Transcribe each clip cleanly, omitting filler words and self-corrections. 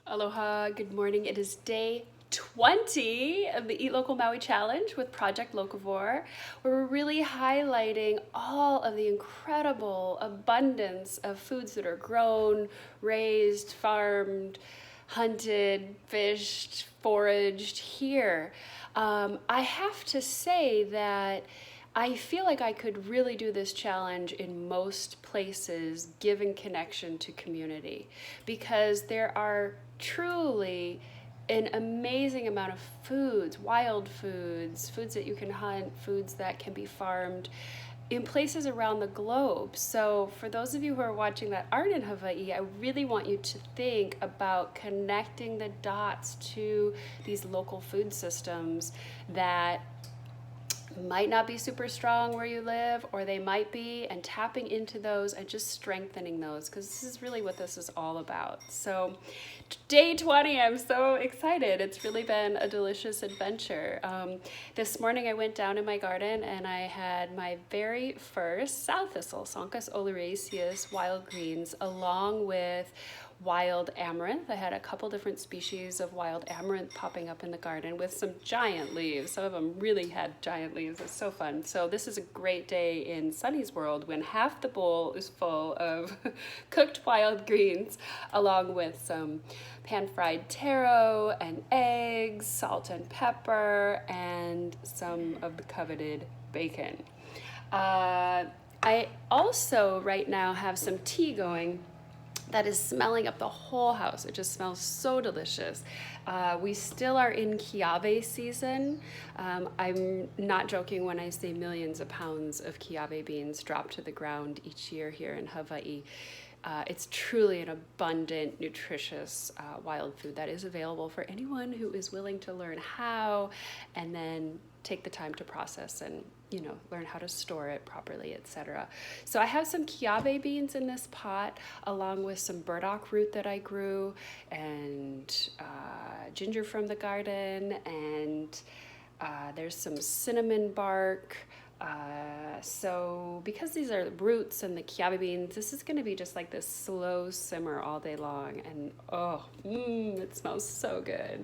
Aloha, good morning. It is day 20 of the Eat Local Maui Challenge with Project Locavore, where we're really highlighting all of the incredible abundance of foods that are grown, raised, farmed, hunted, fished, foraged here. I have to say that I feel like I could really do this challenge in most places given connection to community, because there are truly an amazing amount of foods, wild foods, foods that you can hunt, foods that can be farmed in places around the globe. So for those of you who are watching that aren't in Hawaii, I really want you to think about connecting the dots to these local food systems that might not be super strong where you live, or they might be, and tapping into those and just strengthening those, because this is really what this is all about. So day 20, I'm so excited. It's really been a delicious adventure. This morning I went down in my garden and I had my very first sow thistle, Sonchus oleraceus wild greens, along with wild amaranth. I had a couple different species of wild amaranth popping up in the garden with some giant leaves. Some of them really had giant leaves. It's so fun. So this is a great day in Sunny's world when half the bowl is full of cooked wild greens, along with some pan-fried taro and eggs, salt and pepper, and some of the coveted bacon. I also right now have some tea going that is smelling up the whole house. It just smells so delicious. We still are in kiawe season. I'm not joking when I say millions of pounds of kiawe beans drop to the ground each year here in Hawaii. It's truly an abundant, nutritious wild food that is available for anyone who is willing to learn how, and then take the time to process and learn how to store it properly, etc. So I have some kiawe beans in this pot, along with some burdock root that I grew, and ginger from the garden, and there's some cinnamon bark. So because these are roots and the kiawe beans, this is going to be just like this slow simmer all day long, and it smells so good.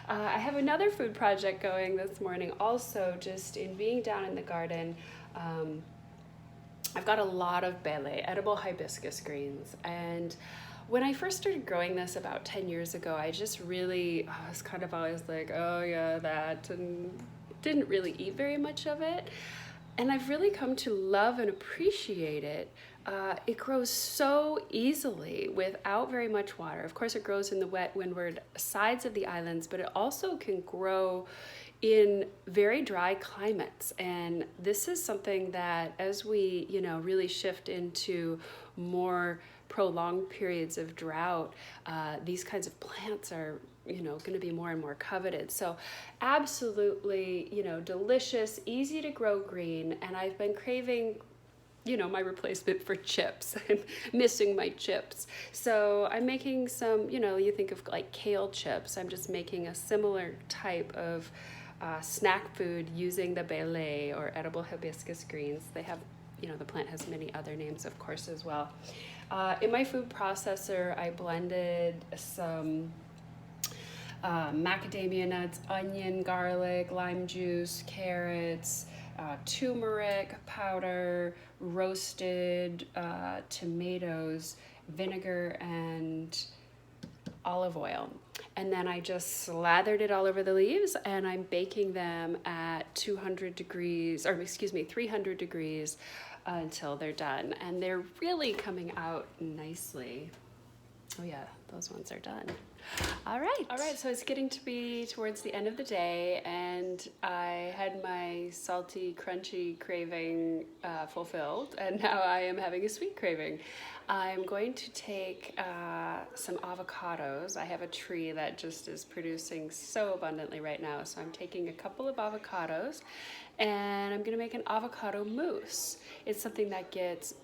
I have another food project going this morning also, just in being down in the garden. I've got a lot of Bele, edible hibiscus greens, and when I first started growing this about 10 years ago, I just really, I was kind of always like, oh yeah, that, and didn't really eat very much of it. And I've really come to love and appreciate it. It grows so easily without very much water. Of course, it grows in the wet, windward sides of the islands, but it also can grow in very dry climates. And this is something that, as we, really shift into more prolonged periods of drought, these kinds of plants are going to be more and more coveted. So absolutely, delicious, easy to grow green. And I've been craving, my replacement for chips. I'm missing my chips. So I'm making some, you think of like kale chips. I'm just making a similar type of snack food using the Bele, or edible hibiscus greens. They have, the plant has many other names, of course, as well. In my food processor, I blended some macadamia nuts, onion, garlic, lime juice, carrots, turmeric powder, roasted tomatoes, vinegar, and olive oil. And then I just slathered it all over the leaves, and I'm baking them at 300 degrees until they're done. And they're really coming out nicely. Oh yeah, those ones are done. All right, so it's getting to be towards the end of the day, and I had my salty, crunchy craving fulfilled, and now I am having a sweet craving. I'm going to take some avocados. I have a tree that just is producing so abundantly right now, so I'm taking a couple of avocados, and I'm gonna make an avocado mousse. It's something that gets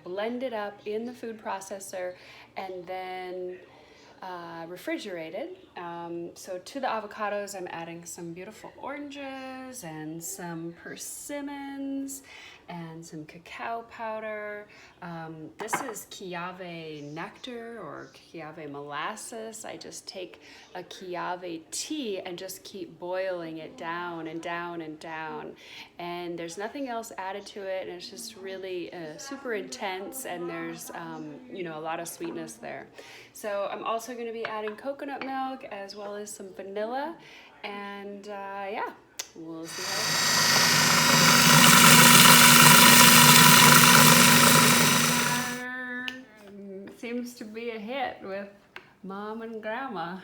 blended up in the food processor and then refrigerated. So to the avocados, I'm adding some beautiful oranges and some persimmons and some cacao powder. This is kiawe nectar or kiawe molasses. I just take a kiawe tea and just keep boiling it down and down and down. And there's nothing else added to it, and it's just really super intense, and there's you know, a lot of sweetness there. So I'm also going to be adding coconut milk as well as some vanilla, and yeah, we'll see how it goes. Seems to be a hit with Mom and Grandma.